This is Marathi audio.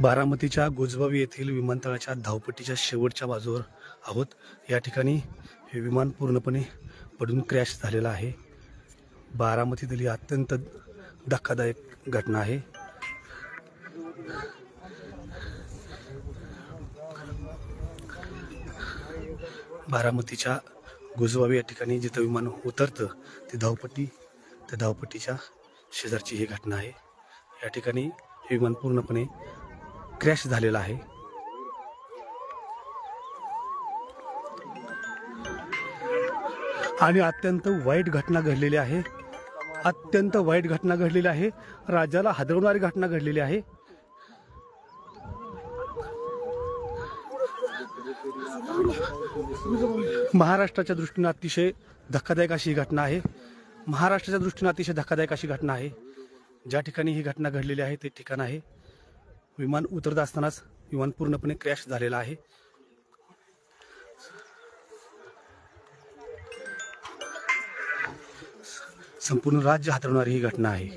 बारामतीच्या गुजबावी येथील विमानतळाच्या धावपट्टीच्या शेवटच्या बाजूवर आहोत। या ठिकाणी हे विमान पूर्णपणे पडून क्रॅश झालेलं आहे। बारामतीतील ही अत्यंत धक्कादायक घटना आहे। बारामतीच्या गुजबावी या ठिकाणी जिथं विमान उतरतं ती धावपट्टी, त्या धावपट्टीच्या शेजारची ही घटना आहे। या ठिकाणी हे विमान पूर्णपणे क्रॅश झालेला आहे। आणि अत्यंत वाईट घटना घडलेली आहे। अत्यंत वाईट घटना घडलेली आहे। राज्याला हादरवणारी घटना घडलेली आहे। महाराष्ट्राच्या दृष्टीने अतिशय धक्कादायक अशी घटना आहे। महाराष्ट्राच्या दृष्टीने अतिशय धक्कादायक अशी घटना आहे। ज्या ठिकाणी ही घटना घडलेली आहे ते ठिकाण आहे, विमान उतरत असतानाच विमान पूर्णपणे क्रॅश झालेला आहे। संपूर्ण राज्य हादरवणारी ही घटना आहे।